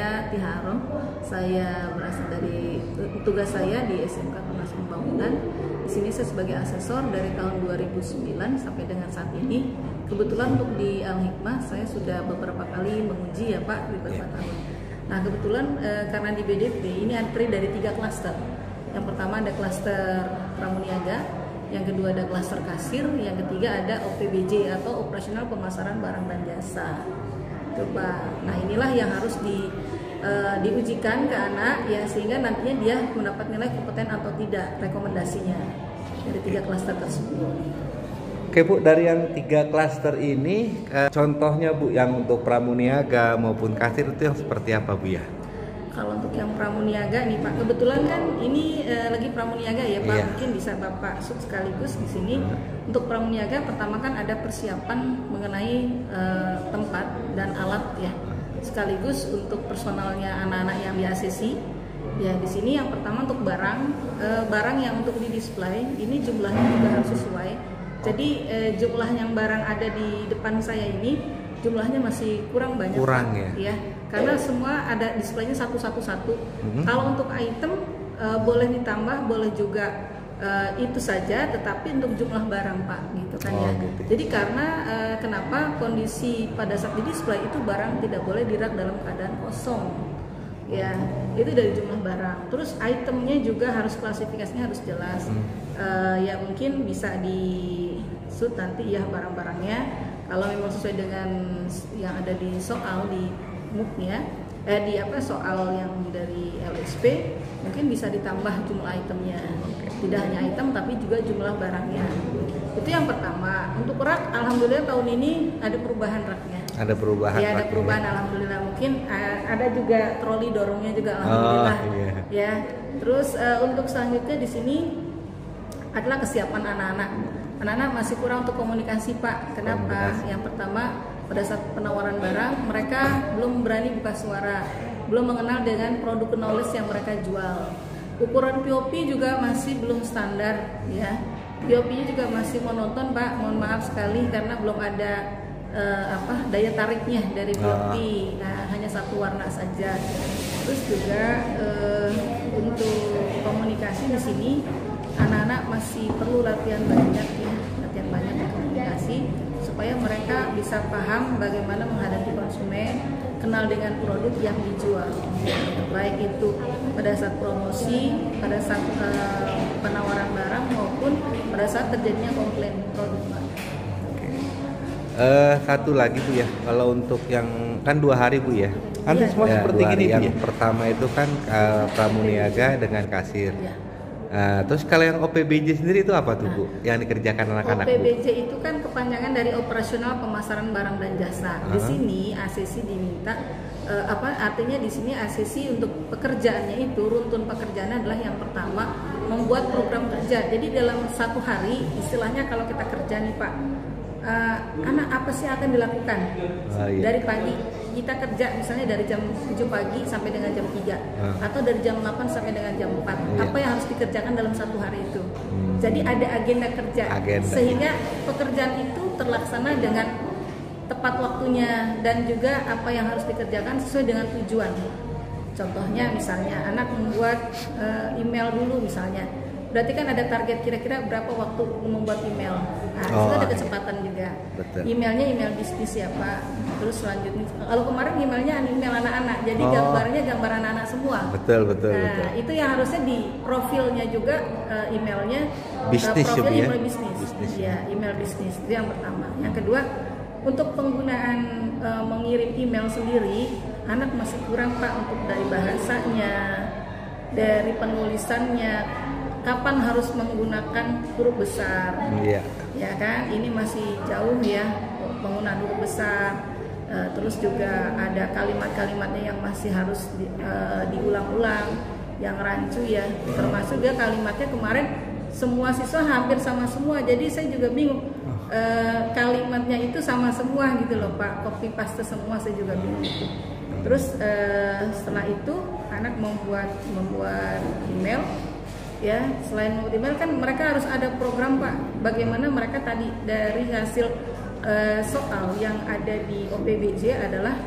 saya Tiharom. Saya berasal dari tugas saya di SMK Tunas Pembangunan. Di sini saya sebagai asesor dari tahun 2009 sampai dengan saat ini. Kebetulan untuk di Al-Hikmah saya sudah beberapa kali menguji ya Pak, di beberapa tahun. Nah kebetulan karena di BDP ini terdiri dari 3 klaster. Yang pertama ada klaster pramuniaga, yang kedua ada klaster kasir, yang ketiga ada OPBJ atau operasional pemasaran barang dan jasa. Itu Pak. Nah inilah yang harus diujikan ke anak ya, sehingga nantinya dia mendapat nilai kompeten atau tidak rekomendasinya dari 3 klaster tersebut. Oke Bu, dari yang 3 klaster ini contohnya Bu yang untuk pramuniaga maupun kasir itu yang seperti apa Bu ya? Kalau untuk yang pramuniaga nih Pak, kebetulan kan ini lagi pramuniaga ya Pak, mungkin bisa Bapak sekaligus di sini. Untuk pramuniaga pertama kan ada persiapan mengenai tempat dan alat ya, sekaligus untuk personalnya anak-anak yang di ACC. Ya di sini yang pertama untuk barang yang untuk di display ini jumlahnya juga harus sesuai. Jadi jumlah yang barang ada di depan saya ini jumlahnya masih kurang banyak. Kurang ya? Karena semua ada displaynya satu-satu. Kalau untuk item boleh ditambah, boleh juga itu saja, tetapi untuk jumlah barang Pak, gitu kan ya. Gitu. Jadi karena kenapa kondisi pada saat di display itu barang tidak boleh dirak dalam keadaan kosong. Ya, itu dari jumlah barang. Terus itemnya juga harus klasifikasinya harus jelas. Ya mungkin bisa di shoot nanti ya barang-barangnya. Kalau memang sesuai dengan yang ada di soal di MOOC-nya, soal yang dari LSP, mungkin bisa ditambah jumlah itemnya. Tidak hanya item tapi juga jumlah barangnya. Itu yang pertama. Untuk rak, alhamdulillah tahun ini ada perubahan raknya. Ada perubahan. Ya, ada perubahan alhamdulillah. Mungkin ada juga troli dorongnya juga alhamdulillah. Ya. Terus untuk selanjutnya di sini adalah kesiapan anak-anak. Anak-anak masih kurang untuk komunikasi Pak. Kenapa? Yang pertama, pada saat penawaran barang mereka belum berani buka suara, belum mengenal dengan produk knowledge yang mereka jual. Ukuran POP juga masih belum standar ya. POP-nya juga masih monoton Pak. Mohon maaf sekali karena belum ada daya tariknya dari POP. Nah, hanya satu warna saja. Terus juga untuk komunikasi di sini anak-anak masih perlu latihan banyak ya, latihan banyak di komunikasi supaya mereka bisa paham bagaimana menghadapi konsumen, kenal dengan produk yang dijual, baik itu pada saat promosi, pada saat penawaran barang maupun pada saat terjadinya komplain produk. Satu lagi Bu ya, kalau untuk yang kan 2 hari Bu ya, nanti semua seperti gini Bu ya. Pertama itu kan pramuniaga dengan kasir. Terus kalau yang OPBJ sendiri itu apa tuh Bu? Yang dikerjakan anak-anak? OPBJ itu kan kepanjangan dari operasional pemasaran barang dan jasa. Di sini ACC diminta artinya di sini ACC untuk pekerjaannya itu runtun pekerjaannya adalah yang pertama membuat program kerja. Jadi dalam 1 hari istilahnya kalau kita kerja nih Pak, anak apa sih akan dilakukan dari pagi kita kerja misalnya dari jam 7 pagi sampai dengan jam 3 atau dari jam 8 sampai dengan jam 4 apa yang harus dikerjakan dalam 1 hari itu. Jadi ada agenda kerja sehingga pekerjaan itu terlaksana dengan tepat waktunya dan juga apa yang harus dikerjakan sesuai dengan tujuan. Contohnya misalnya anak membuat email dulu misalnya, berarti kan ada target kira-kira berapa waktu membuat email. Nah, itu ada kecepatan juga. Betul. Emailnya email bisnis ya Pak. Terus selanjutnya, kalau kemarin emailnya email anak-anak, jadi gambarnya gambar anak-anak semua. Betul. Nah, itu yang harusnya di profilnya juga emailnya bisnis profilnya ya? Email bisnis. Ya, email bisnis itu yang pertama. Yang kedua, untuk penggunaan mengirim email sendiri, anak masih kurang Pak untuk dari bahasanya, dari penulisannya. Kapan harus menggunakan huruf besar, ya kan? Ini masih jauh ya penggunaan huruf besar. Terus juga ada kalimat-kalimatnya yang masih harus diulang-ulang, yang rancu ya. Termasuk juga kalimatnya kemarin semua siswa hampir sama semua. Jadi saya juga bingung kalimatnya itu sama semua gitu loh Pak. Copy paste semua saya juga bingung. Terus setelah itu anak membuat email. Ya, selain membuat email kan mereka harus ada program Pak. Bagaimana mereka tadi dari hasil soal yang ada di OPBJ adalah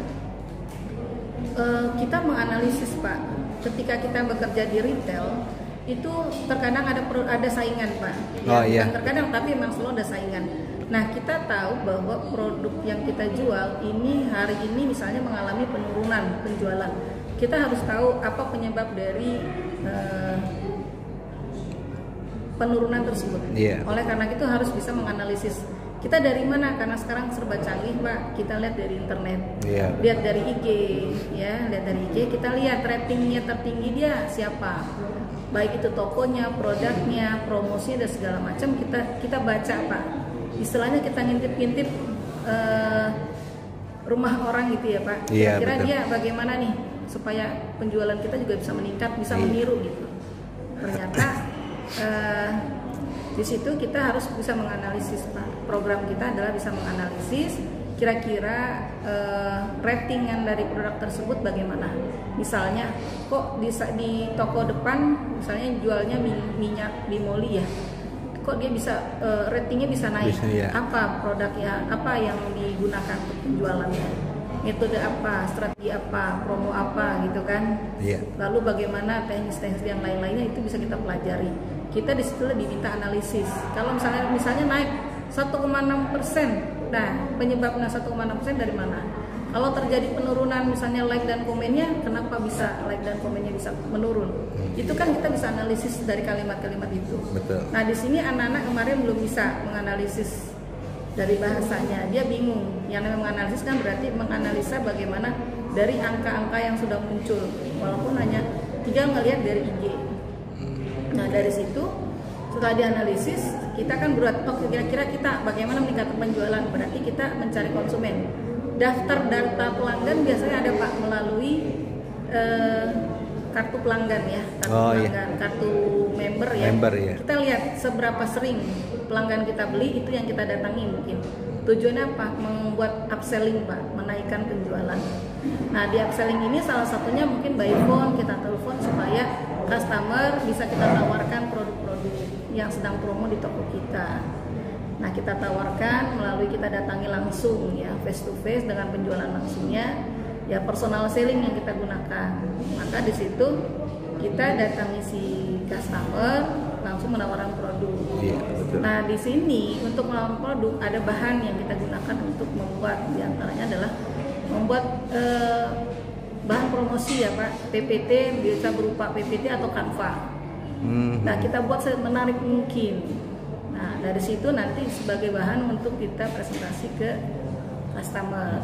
Kita menganalisis Pak. Ketika kita bekerja di retail itu terkadang ada saingan Pak. Bukan terkadang tapi memang selalu ada saingan. Nah kita tahu bahwa produk yang kita jual ini hari ini misalnya mengalami penurunan penjualan. Kita harus tahu apa penyebab dari penurunan tersebut. Oleh karena itu harus bisa menganalisis kita dari mana, karena sekarang serba canggih Pak. Kita lihat dari internet, lihat dari IG, lihat dari IG. Kita lihat ratingnya tertinggi dia siapa, baik itu tokonya, produknya, promosinya dan segala macam. Kita baca Pak. Istilahnya kita ngintip-ngintip rumah orang gitu ya Pak. Kira-kira dia bagaimana nih supaya penjualan kita juga bisa meningkat, bisa meniru gitu. Ternyata di situ kita harus bisa menganalisis Pak. Program kita adalah bisa menganalisis kira-kira ratingan dari produk tersebut bagaimana. Misalnya kok di toko depan misalnya jualnya minyak bimoli ya, kok dia bisa ratingnya bisa naik, apa produknya, apa yang digunakan untuk penjualannya, metode apa, strategi apa, promo apa gitu kan. Lalu bagaimana teknis-teknis yang lain-lainnya itu bisa kita pelajari. Kita di situ lebih minta analisis. Kalau misalnya naik 1,6%, nah penyebabnya 1,6% dari mana? Kalau terjadi penurunan misalnya like dan komennya, kenapa bisa like dan komennya bisa menurun? Itu kan kita bisa analisis dari kalimat-kalimat itu. Nah di sini anak-anak kemarin belum bisa menganalisis dari bahasanya, dia bingung. Yang namanya menganalisis kan berarti menganalisa bagaimana dari angka-angka yang sudah muncul, walaupun hanya tinggal ngelihat dari IG. Nah dari situ setelah dianalisis kita kan buat kira-kira kita bagaimana meningkatkan penjualan, berarti kita mencari konsumen. Daftar data pelanggan biasanya ada Pak melalui kartu pelanggan ya, kartu member ya. Kita lihat seberapa sering pelanggan kita beli, itu yang kita datangi mungkin. Tujuannya apa? Membuat upselling Pak, menaikkan penjualan. Nah di upselling ini salah satunya mungkin by phone, kita telepon supaya customer bisa kita tawarkan produk-produk yang sedang promo di toko kita. Nah kita tawarkan melalui kita datangi langsung ya, face to face dengan penjualan langsungnya ya, personal selling yang kita gunakan. Maka di situ kita datangi si customer langsung menawarkan produk. Nah di sini untuk menawarkan produk ada bahan yang kita gunakan untuk membuat, diantaranya adalah membuat bahan promosi ya Pak, PPT, bisa berupa PPT atau Canva. Nah kita buat semenarik mungkin. Nah dari situ nanti sebagai bahan untuk kita presentasi ke customer.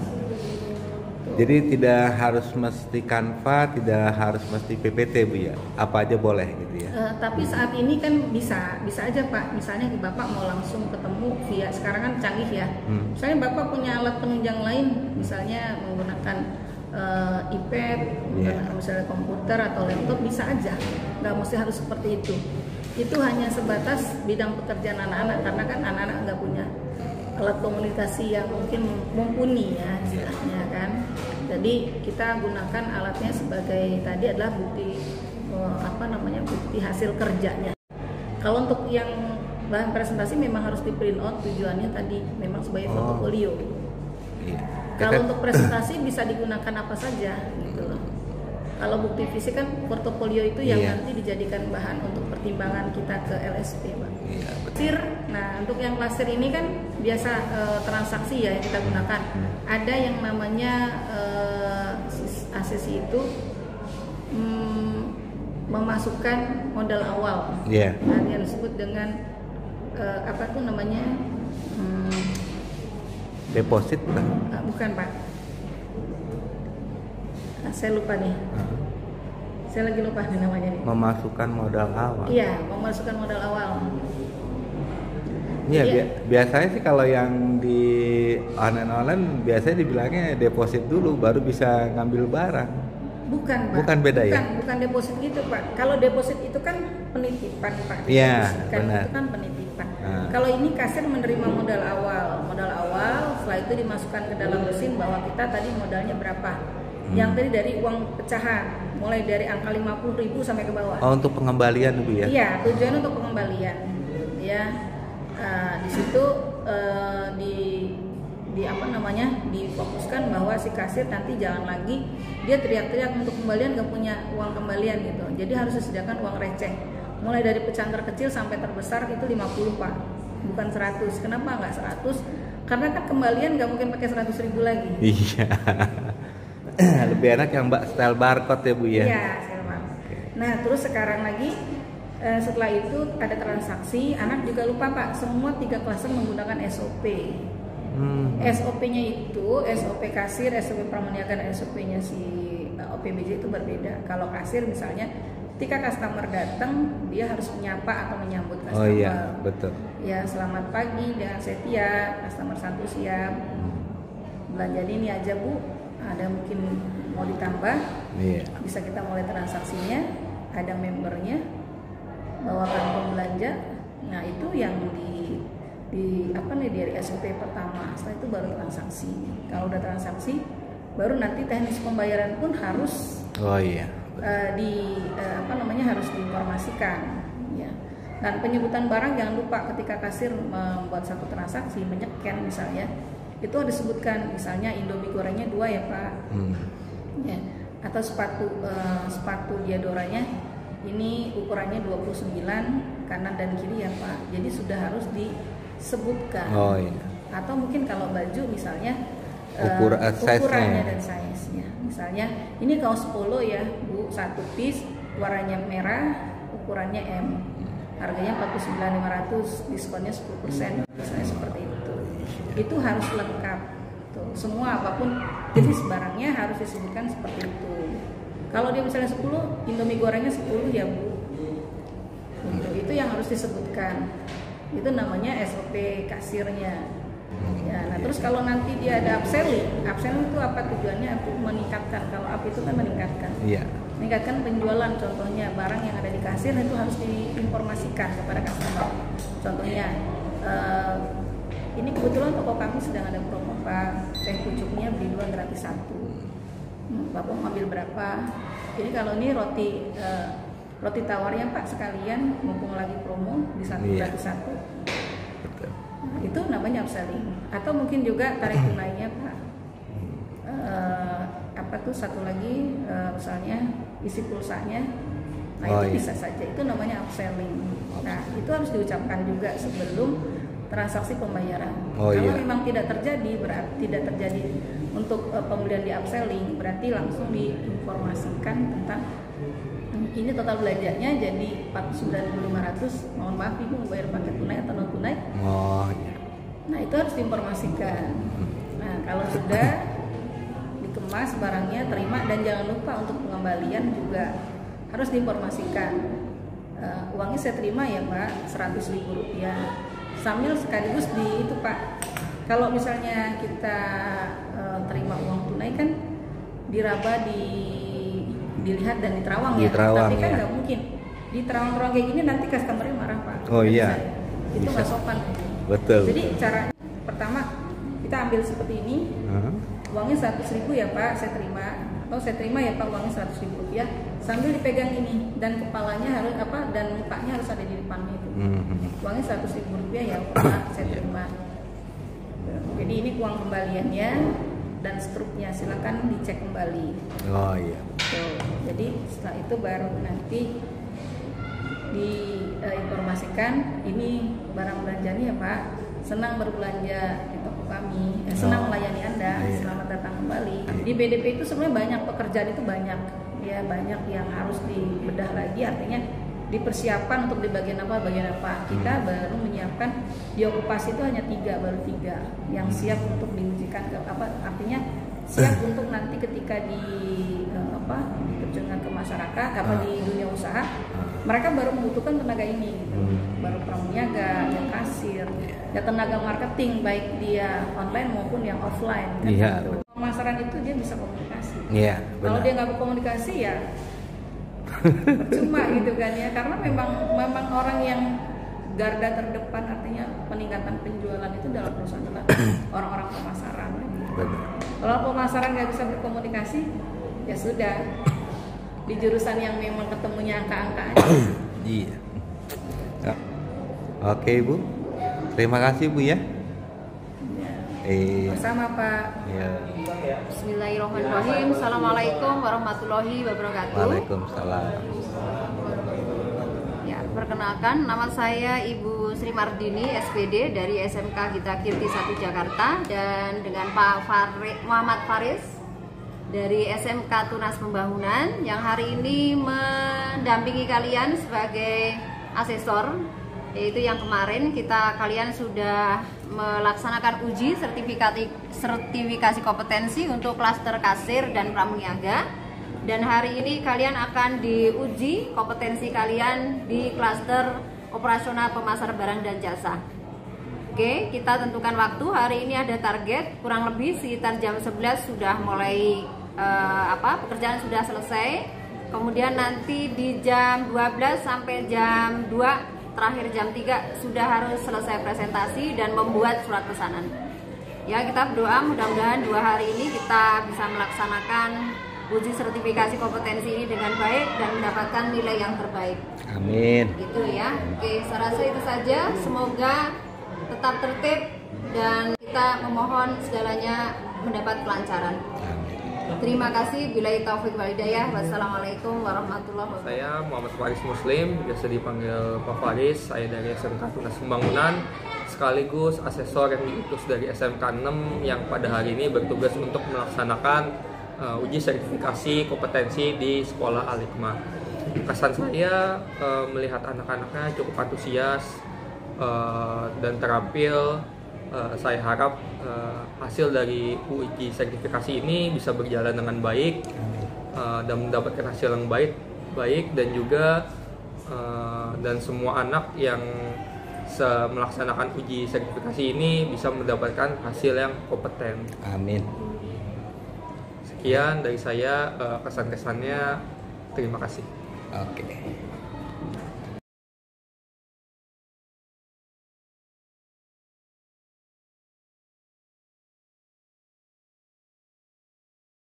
Jadi tidak harus mesti Canva, tidak harus mesti PPT Bu ya, apa aja boleh gitu ya. Tapi saat ini kan bisa aja Pak. Misalnya Bapak mau langsung ketemu via, sekarang kan canggih ya. Misalnya Bapak punya alat penunjang lain, misalnya menggunakan iPad, misalnya komputer atau laptop, bisa aja, nggak mesti harus seperti itu. Itu hanya sebatas bidang pekerjaan anak-anak, karena kan anak-anak nggak punya alat komunikasi yang mungkin mumpuni ya istilahnya kan. Jadi kita gunakan alatnya sebagai tadi adalah bukti bukti hasil kerjanya. Kalau untuk yang bahan presentasi memang harus di print out, tujuannya tadi memang sebagai portofolio. Kalau untuk presentasi bisa digunakan apa saja gitu loh. Kalau bukti fisik kan portofolio itu yang nanti dijadikan bahan untuk pertimbangan kita ke LSP Pak. Nah untuk yang laser ini kan biasa transaksi ya yang kita gunakan. Ada yang namanya ACC itu memasukkan modal awal. Nah, yang disebut dengan apa tuh namanya? Deposit bukan Pak. Saya lupa nih. Saya lagi lupa nih namanya nih. Memasukkan modal awal. Iya, memasukkan modal awal. Iya, biasanya sih kalau yang di online biasanya dibilangnya deposit dulu baru bisa ngambil barang. Bukan Pak. Bukan beda ya? Bukan deposit gitu Pak. Kalau deposit itu kan penitipan Pak. Iya, benar. Itu kan penitipan. Kalau ini kasir menerima modal awal, setelah itu dimasukkan ke dalam mesin bahwa kita tadi modalnya berapa. Yang tadi dari uang pecahan, mulai dari angka 50.000 sampai ke bawah. Oh, untuk pengembalian Bu ya? Iya, tujuannya untuk pengembalian. Ya, di situ difokuskan bahwa si kasir nanti jangan lagi dia teriak-teriak untuk kembalian, nggak punya uang kembalian gitu. Jadi harus disediakan uang receh. Mulai dari pecahan terkecil sampai terbesar itu 50 Pak, bukan 100. Kenapa nggak 100? Karena kan kembalian nggak mungkin pakai 100.000 lagi. Iya. Lebih enak yang Mbak style barcode ya Bu ya. Iya, style barcode. Nah terus sekarang lagi setelah itu ada transaksi. Anak juga lupa Pak, semua 3 klaster menggunakan SOP. SOP-nya itu SOP kasir, SOP pramuniaga, dan SOP-nya si OPBJ itu berbeda. Kalau kasir misalnya ketika customer datang dia harus menyapa atau menyambut customer. Oh iya, betul. Ya, selamat pagi dengan setia, customer 1 siap. Belanjaan ini aja Bu, ada mungkin mau ditambah. Iya. Bisa kita mulai transaksinya, ada membernya, bawa kantong belanja. Nah, itu yang dari SOP pertama. Setelah itu baru transaksi. Kalau udah transaksi, baru nanti teknis pembayaran pun harus harus diinformasikan ya. Dan penyebutan barang jangan lupa ketika kasir membuat satu transaksi, menyeken misalnya, itu ada disebutkan misalnya Indomie gorengnya 2 ya Pak. Ya. Atau sepatu diadoranya ini ukurannya 29 kanan dan kiri ya Pak. Jadi sudah harus disebutkan. Atau mungkin kalau baju misalnya ukurannya dan size-nya. Misalnya ini kaos polo ya Bu, 1 piece, warnanya merah, ukurannya M. Harganya 49.500, diskonnya 10%, misalnya seperti itu. Itu harus lengkap. Tuh, semua apapun jenis barangnya harus disebutkan seperti itu. Kalau dia misalnya 10, Indomie gorengnya 10 ya Bu. Itu yang harus disebutkan. Itu namanya SOP kasirnya. Ya, nah terus kalau nanti dia ada upselling itu apa tujuannya? Untuk meningkatkan. Kalau up itu kan meningkatkan. Meningkatkan penjualan. Contohnya barang yang ada di kasir itu harus diinformasikan kepada customer. Contohnya ini kebetulan toko kami sedang ada promo Pak, teh pucuknya beli 2 gratis 1. Bapak mau ambil berapa? Jadi kalau ini roti tawarnya Pak sekalian, mumpung lagi promo di 1 gratis 1. Itu namanya upselling. Atau mungkin juga tarik tunainya Pak. Satu lagi misalnya isi pulsanya. Nah itu bisa saja, itu namanya upselling. Nah itu harus diucapkan juga sebelum transaksi pembayaran. Kalau memang tidak terjadi, berarti tidak terjadi untuk pembelian di upselling, berarti langsung diinformasikan tentang ini total belanjanya jadi 49.500. Mohon maaf Ibu mau bayar pakai tunai atau non tunai? Nah itu harus diinformasikan. Nah kalau sudah dikemas barangnya, terima, dan jangan lupa untuk pengembalian juga harus diinformasikan. Uangnya saya terima ya Pak, Rp100.000. Sambil sekaligus itu Pak, kalau misalnya kita terima uang tunai kan diraba, dilihat dan diterawang ya. Tapi kan nggak mungkin diterawang-terawang kayak gini, nanti customernya marah Pak. Itu nggak sopan. Betul. Jadi cara pertama kita ambil seperti ini, uangnya 100.000 ya Pak, saya terima. Atau saya terima ya Pak, uangnya Rp100.000, sambil dipegang ini, dan kepalanya harus dan mukanya harus ada di depannya itu. Uangnya Rp100.000 ya Pak, saya terima. Jadi ini uang kembaliannya dan struknya, silakan dicek kembali. Jadi setelah itu baru nanti diinformasikan ini barang belanjanya ya Pak. Senang berbelanja di toko kami, senang melayani Anda, selamat datang kembali. Di BDP itu sebenarnya banyak pekerjaan, itu banyak ya, banyak yang harus dibedah lagi, artinya dipersiapkan untuk di bagian apa. Kita baru menyiapkan di okupasi itu hanya 3, baru 3 yang siap untuk diujikan artinya siap untuk nanti ketika diterjunkan ke masyarakat di dunia usaha, mereka baru membutuhkan tenaga ini gitu. Baru pramuniaga, yang kasir, ya tenaga marketing, baik dia online maupun yang offline kan gitu. Pemasaran itu dia bisa komunikasi. Kalau dia nggak berkomunikasi ya percuma gitu kan ya, karena memang orang yang garda terdepan, artinya peningkatan penjualan itu dalam perusahaan adalah orang-orang pemasaran. Kalau pemasaran nggak bisa berkomunikasi, ya sudah di jurusan yang memang ketemunya angka-angka aja. Oke Bu, terima kasih Bu ya. Bersama Pak. Iya. Bismillahirrahmanirrahim. Assalamualaikum warahmatullahi wabarakatuh. Waalaikumsalam. Ya, perkenalkan nama saya Ibu Sri Mardini SPD dari SMK Gita Kirti 1 Jakarta, dan dengan Pak Muhammad Faris dari SMK Tunas Pembangunan yang hari ini mendampingi kalian sebagai asesor, yaitu yang kemarin kalian sudah melaksanakan uji sertifikasi kompetensi untuk klaster kasir dan pramuniaga, dan hari ini kalian akan diuji kompetensi kalian di klaster operasional pemasar barang dan jasa. Oke, kita tentukan waktu. Hari ini ada target kurang lebih sekitar jam 11 sudah mulai pekerjaan sudah selesai. Kemudian nanti di jam 12 sampai jam 2, terakhir jam 3 sudah harus selesai presentasi dan membuat surat pesanan. Ya, kita berdoa mudah-mudahan 2 hari ini kita bisa melaksanakan uji sertifikasi kompetensi ini dengan baik dan mendapatkan nilai yang terbaik. Amin. Gitu ya. Oke, saya rasa itu saja. Semoga tetap tertib dan kita memohon segalanya mendapat kelancaran. Terima kasih. Billahi taufik wal hidayah. Wassalamualaikum warahmatullahi wabarakatuh. Saya Muhammad Faris Muslim, biasa dipanggil Pak Faris. Saya dari SMK Tunas Pembangunan, sekaligus asesor yang diutus dari SMK 6 yang pada hari ini bertugas untuk melaksanakan uji sertifikasi kompetensi di Sekolah Al-Hikmah. Kesan saya melihat anak-anaknya cukup antusias dan terampil. Saya harap hasil dari uji sertifikasi ini bisa berjalan dengan baik dan mendapatkan hasil yang baik dan juga dan semua anak yang melaksanakan uji sertifikasi ini bisa mendapatkan hasil yang kompeten. Amin. Sekian dari saya, kesan-kesannya. Terima kasih. Oke.